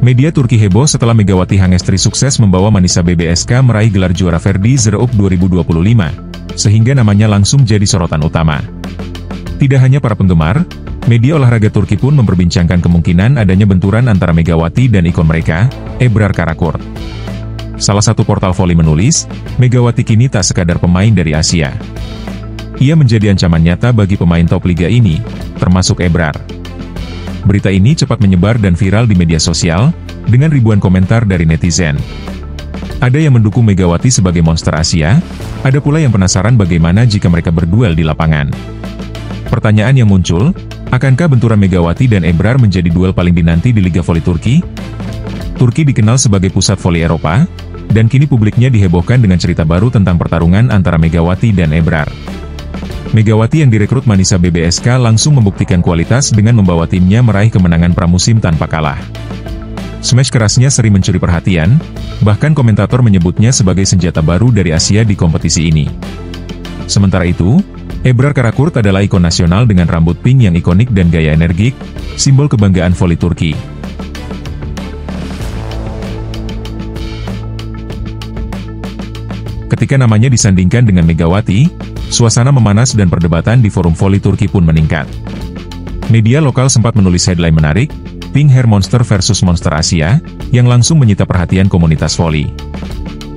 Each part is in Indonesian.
Media Turki heboh setelah Megawati Hangestri sukses membawa Manisa BBSK meraih gelar juara Verdi Zereup 2025, sehingga namanya langsung jadi sorotan utama. Tidak hanya para penggemar, media olahraga Turki pun memperbincangkan kemungkinan adanya benturan antara Megawati dan ikon mereka, Ebrar Karakurt. Salah satu portal voli menulis, Megawati kini tak sekadar pemain dari Asia. Ia menjadi ancaman nyata bagi pemain top liga ini, termasuk Ebrar. Berita ini cepat menyebar dan viral di media sosial, dengan ribuan komentar dari netizen. Ada yang mendukung Megawati sebagai monster Asia, ada pula yang penasaran bagaimana jika mereka berduel di lapangan. Pertanyaan yang muncul, akankah benturan Megawati dan Ebrar menjadi duel paling dinanti di Liga Voli Turki? Turki dikenal sebagai pusat voli Eropa, dan kini publiknya dihebohkan dengan cerita baru tentang pertarungan antara Megawati dan Ebrar. Megawati yang direkrut Manisa BBSK langsung membuktikan kualitas dengan membawa timnya meraih kemenangan pramusim tanpa kalah. Smash kerasnya sering mencuri perhatian, bahkan komentator menyebutnya sebagai senjata baru dari Asia di kompetisi ini. Sementara itu, Ebrar Karakurt adalah ikon nasional dengan rambut pink yang ikonik dan gaya energik, simbol kebanggaan voli Turki. Ketika namanya disandingkan dengan Megawati, suasana memanas dan perdebatan di forum voli Turki pun meningkat. Media lokal sempat menulis headline menarik, Pink Hair Monster versus Monster Asia, yang langsung menyita perhatian komunitas voli.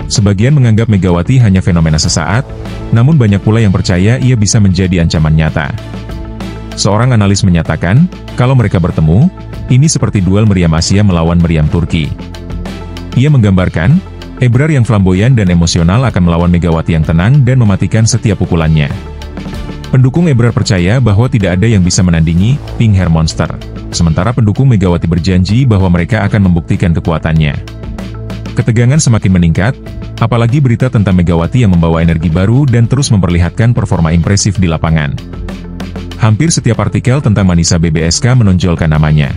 Sebagian menganggap Megawati hanya fenomena sesaat, namun banyak pula yang percaya ia bisa menjadi ancaman nyata. Seorang analis menyatakan, kalau mereka bertemu, ini seperti duel meriam Asia melawan meriam Turki. Ia menggambarkan, Ebrar yang flamboyan dan emosional akan melawan Megawati yang tenang dan mematikan setiap pukulannya. Pendukung Ebrar percaya bahwa tidak ada yang bisa menandingi Pink Hair Monster, sementara pendukung Megawati berjanji bahwa mereka akan membuktikan kekuatannya. Ketegangan semakin meningkat, apalagi berita tentang Megawati yang membawa energi baru dan terus memperlihatkan performa impresif di lapangan. Hampir setiap artikel tentang Manisa BBSK menonjolkan namanya.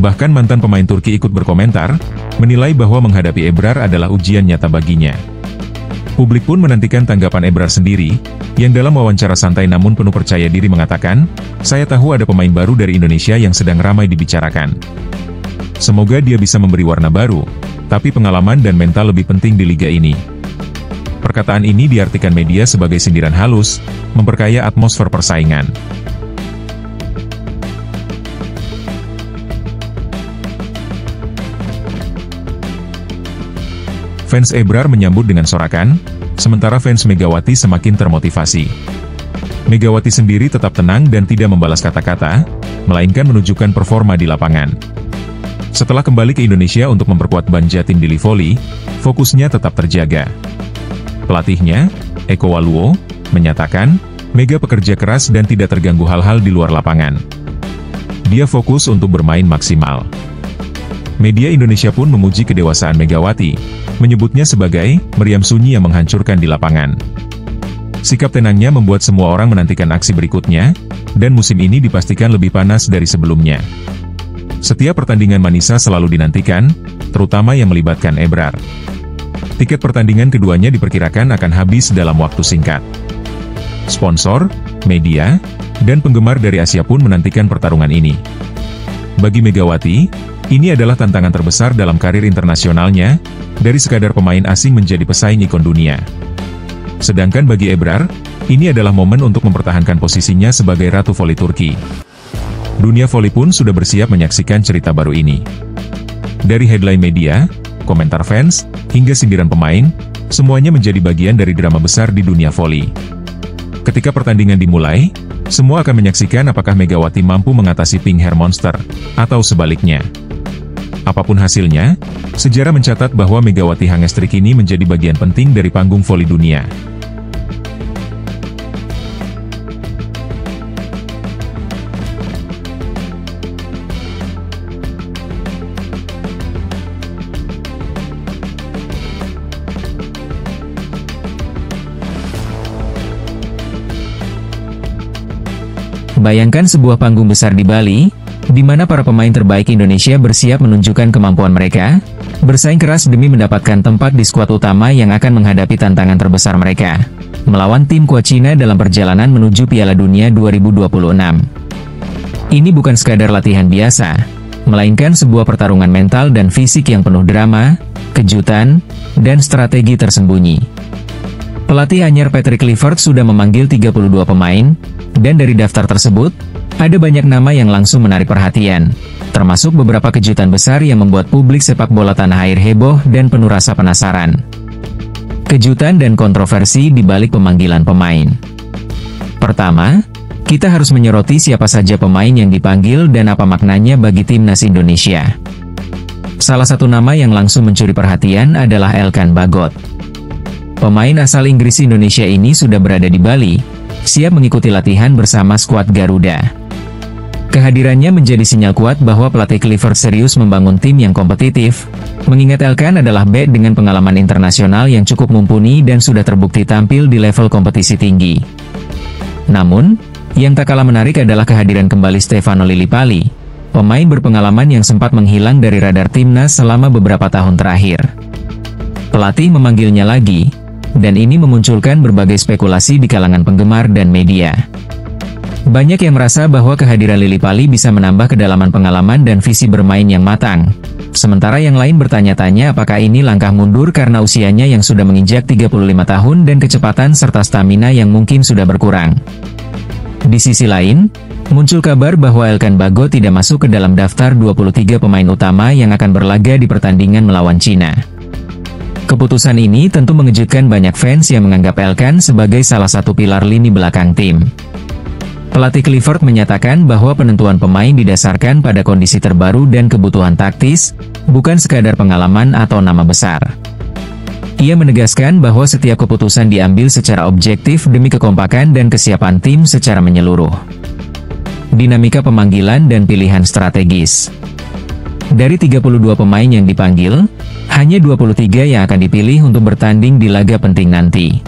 Bahkan mantan pemain Turki ikut berkomentar, menilai bahwa menghadapi Ebrar adalah ujian nyata baginya. Publik pun menantikan tanggapan Ebrar sendiri, yang dalam wawancara santai namun penuh percaya diri mengatakan, "Saya tahu ada pemain baru dari Indonesia yang sedang ramai dibicarakan. Semoga dia bisa memberi warna baru, tapi pengalaman dan mental lebih penting di liga ini." Perkataan ini diartikan media sebagai sindiran halus, memperkaya atmosfer persaingan. Fans Ebrar menyambut dengan sorakan, sementara fans Megawati semakin termotivasi. Megawati sendiri tetap tenang dan tidak membalas kata-kata, melainkan menunjukkan performa di lapangan. Setelah kembali ke Indonesia untuk memperkuat ban Jatim di Livoli, fokusnya tetap terjaga. Pelatihnya, Eko Waluo, menyatakan, Mega bekerja keras dan tidak terganggu hal-hal di luar lapangan. Dia fokus untuk bermain maksimal. Media Indonesia pun memuji kedewasaan Megawati, menyebutnya sebagai meriam sunyi yang menghancurkan di lapangan. Sikap tenangnya membuat semua orang menantikan aksi berikutnya, dan musim ini dipastikan lebih panas dari sebelumnya. Setiap pertandingan Manisa selalu dinantikan, terutama yang melibatkan Ebrar. Tiket pertandingan keduanya diperkirakan akan habis dalam waktu singkat. Sponsor, media, dan penggemar dari Asia pun menantikan pertarungan ini. Bagi Megawati, ini adalah tantangan terbesar dalam karir internasionalnya, dari sekadar pemain asing menjadi pesaing ikon dunia. Sedangkan bagi Ebrar, ini adalah momen untuk mempertahankan posisinya sebagai Ratu Voli Turki. Dunia voli pun sudah bersiap menyaksikan cerita baru ini. Dari headline media, komentar fans, hingga sindiran pemain, semuanya menjadi bagian dari drama besar di dunia voli. Ketika pertandingan dimulai, semua akan menyaksikan apakah Megawati mampu mengatasi Pink Hair Monster, atau sebaliknya. Apapun hasilnya, sejarah mencatat bahwa Megawati Hangestri kini menjadi bagian penting dari panggung voli dunia. Bayangkan sebuah panggung besar di Bali, di mana para pemain terbaik Indonesia bersiap menunjukkan kemampuan mereka, bersaing keras demi mendapatkan tempat di skuad utama yang akan menghadapi tantangan terbesar mereka, melawan tim kuat Cina dalam perjalanan menuju Piala Dunia 2026. Ini bukan sekadar latihan biasa, melainkan sebuah pertarungan mental dan fisik yang penuh drama, kejutan, dan strategi tersembunyi. Pelatih anyar Patrick Kluivert sudah memanggil 32 pemain, dan dari daftar tersebut, ada banyak nama yang langsung menarik perhatian, termasuk beberapa kejutan besar yang membuat publik sepak bola tanah air heboh dan penuh rasa penasaran. Kejutan dan kontroversi di balik pemanggilan pemain. Pertama, kita harus menyoroti siapa saja pemain yang dipanggil dan apa maknanya bagi timnas Indonesia. Salah satu nama yang langsung mencuri perhatian adalah Elkan Bagot. Pemain asal Inggris Indonesia ini sudah berada di Bali, siap mengikuti latihan bersama skuad Garuda. Kehadirannya menjadi sinyal kuat bahwa pelatih Kluivert serius membangun tim yang kompetitif, mengingat Elkan adalah bek dengan pengalaman internasional yang cukup mumpuni dan sudah terbukti tampil di level kompetisi tinggi. Namun, yang tak kalah menarik adalah kehadiran kembali Stefano Lillipali, pemain berpengalaman yang sempat menghilang dari radar timnas selama beberapa tahun terakhir. Pelatih memanggilnya lagi, dan ini memunculkan berbagai spekulasi di kalangan penggemar dan media. Banyak yang merasa bahwa kehadiran Lillipali bisa menambah kedalaman pengalaman dan visi bermain yang matang. Sementara yang lain bertanya-tanya apakah ini langkah mundur karena usianya yang sudah menginjak 35 tahun dan kecepatan serta stamina yang mungkin sudah berkurang. Di sisi lain, muncul kabar bahwa Elkan Bagot tidak masuk ke dalam daftar 23 pemain utama yang akan berlaga di pertandingan melawan Cina. Keputusan ini tentu mengejutkan banyak fans yang menganggap Elkan sebagai salah satu pilar lini belakang tim. Pelatih Kluivert menyatakan bahwa penentuan pemain didasarkan pada kondisi terbaru dan kebutuhan taktis, bukan sekadar pengalaman atau nama besar. Ia menegaskan bahwa setiap keputusan diambil secara objektif demi kekompakan dan kesiapan tim secara menyeluruh. Dinamika pemanggilan dan pilihan strategis. Dari 32 pemain yang dipanggil, hanya 23 yang akan dipilih untuk bertanding di laga penting nanti.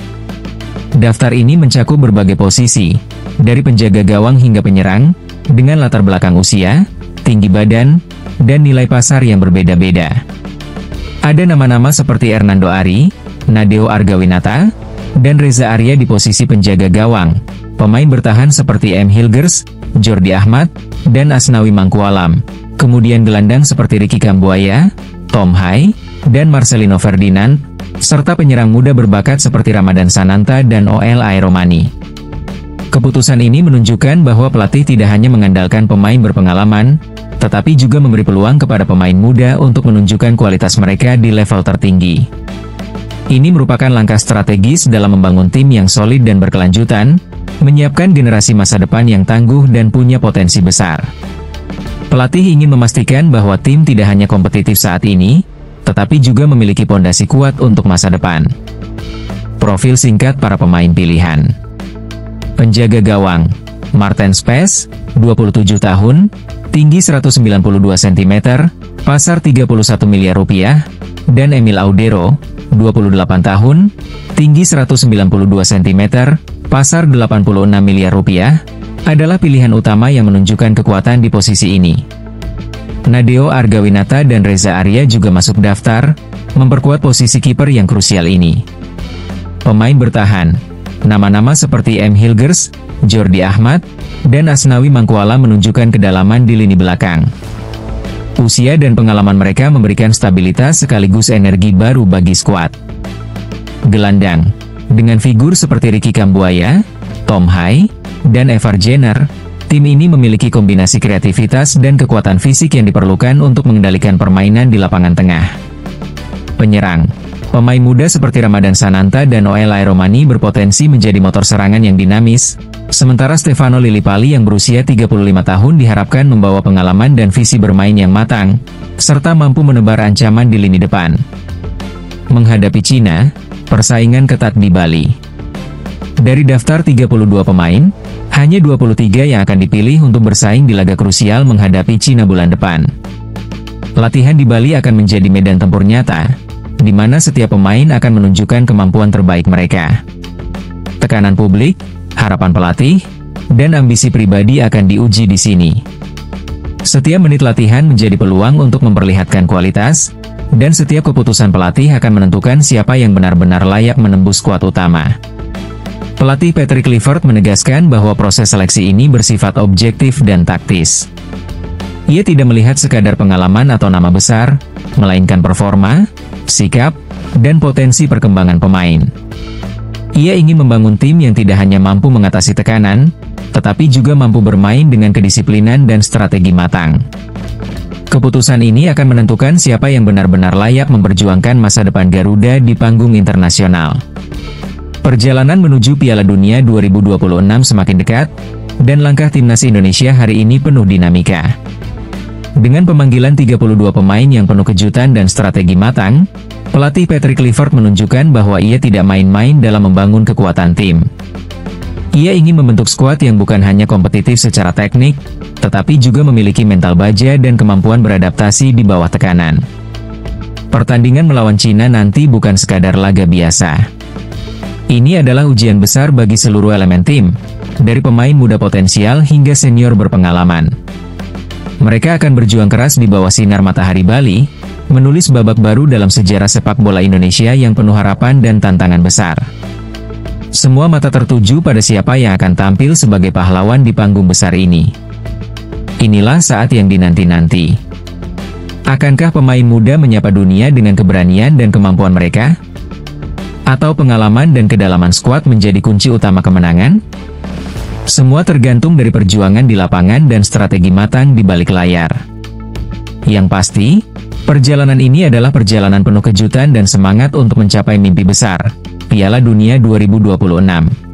Daftar ini mencakup berbagai posisi, dari penjaga gawang hingga penyerang, dengan latar belakang usia, tinggi badan, dan nilai pasar yang berbeda-beda. Ada nama-nama seperti Hernando Ari, Nadeo Argawinata, dan Reza Arya di posisi penjaga gawang, pemain bertahan seperti M. Hilgers, Jordi Ahmad, dan Asnawi Mangkualam, kemudian gelandang seperti Ricky Kambuaya, Tom Hai, dan Marcelino Ferdinand, serta penyerang muda berbakat seperti Ramadan Sananta dan OL Aeromani. Keputusan ini menunjukkan bahwa pelatih tidak hanya mengandalkan pemain berpengalaman, tetapi juga memberi peluang kepada pemain muda untuk menunjukkan kualitas mereka di level tertinggi. Ini merupakan langkah strategis dalam membangun tim yang solid dan berkelanjutan, menyiapkan generasi masa depan yang tangguh dan punya potensi besar. Pelatih ingin memastikan bahwa tim tidak hanya kompetitif saat ini, tetapi juga memiliki pondasi kuat untuk masa depan. Profil singkat para pemain pilihan. Penjaga gawang, Marten Spes, 27 tahun, tinggi 192 cm, pasar 31 miliar rupiah, dan Emil Audero, 28 tahun, tinggi 192 cm, pasar 86 miliar rupiah, adalah pilihan utama yang menunjukkan kekuatan di posisi ini. Nadeo Argawinata dan Reza Arya juga masuk daftar, memperkuat posisi kiper yang krusial ini. Pemain bertahan, nama-nama seperti M. Hilgers, Jordi Ahmad, dan Asnawi Mangkualam menunjukkan kedalaman di lini belakang. Usia dan pengalaman mereka memberikan stabilitas sekaligus energi baru bagi skuad. Gelandang, dengan figur seperti Ricky Kambuaya, Tom Hai, dan Evar Jenner, tim ini memiliki kombinasi kreativitas dan kekuatan fisik yang diperlukan untuk mengendalikan permainan di lapangan tengah. Penyerang, pemain muda seperti Ramadan Sananta dan OL Aeromani berpotensi menjadi motor serangan yang dinamis, sementara Stefano Lillipali yang berusia 35 tahun diharapkan membawa pengalaman dan visi bermain yang matang, serta mampu menebar ancaman di lini depan. Menghadapi Cina, persaingan ketat di Bali. Dari daftar 32 pemain, hanya 23 yang akan dipilih untuk bersaing di laga krusial menghadapi Cina bulan depan. Latihan di Bali akan menjadi medan tempur nyata, di mana setiap pemain akan menunjukkan kemampuan terbaik mereka. Tekanan publik, harapan pelatih, dan ambisi pribadi akan diuji di sini. Setiap menit latihan menjadi peluang untuk memperlihatkan kualitas, dan setiap keputusan pelatih akan menentukan siapa yang benar-benar layak menembus skuad utama. Pelatih Patrick Kluivert menegaskan bahwa proses seleksi ini bersifat objektif dan taktis. Ia tidak melihat sekadar pengalaman atau nama besar, melainkan performa, sikap, dan potensi perkembangan pemain. Ia ingin membangun tim yang tidak hanya mampu mengatasi tekanan, tetapi juga mampu bermain dengan kedisiplinan dan strategi matang. Keputusan ini akan menentukan siapa yang benar-benar layak memperjuangkan masa depan Garuda di panggung internasional. Perjalanan menuju Piala Dunia 2026 semakin dekat, dan langkah timnas Indonesia hari ini penuh dinamika. Dengan pemanggilan 32 pemain yang penuh kejutan dan strategi matang, pelatih Patrick Kluivert menunjukkan bahwa ia tidak main-main dalam membangun kekuatan tim. Ia ingin membentuk skuad yang bukan hanya kompetitif secara teknik, tetapi juga memiliki mental baja dan kemampuan beradaptasi di bawah tekanan. Pertandingan melawan Cina nanti bukan sekadar laga biasa. Ini adalah ujian besar bagi seluruh elemen tim, dari pemain muda potensial hingga senior berpengalaman. Mereka akan berjuang keras di bawah sinar matahari Bali, menulis babak baru dalam sejarah sepak bola Indonesia yang penuh harapan dan tantangan besar. Semua mata tertuju pada siapa yang akan tampil sebagai pahlawan di panggung besar ini. Inilah saat yang dinanti-nanti. Akankah pemain muda menyapa dunia dengan keberanian dan kemampuan mereka? Atau pengalaman dan kedalaman skuad menjadi kunci utama kemenangan? Semua tergantung dari perjuangan di lapangan dan strategi matang di balik layar. Yang pasti, perjalanan ini adalah perjalanan penuh kejutan dan semangat untuk mencapai mimpi besar, Piala Dunia 2026.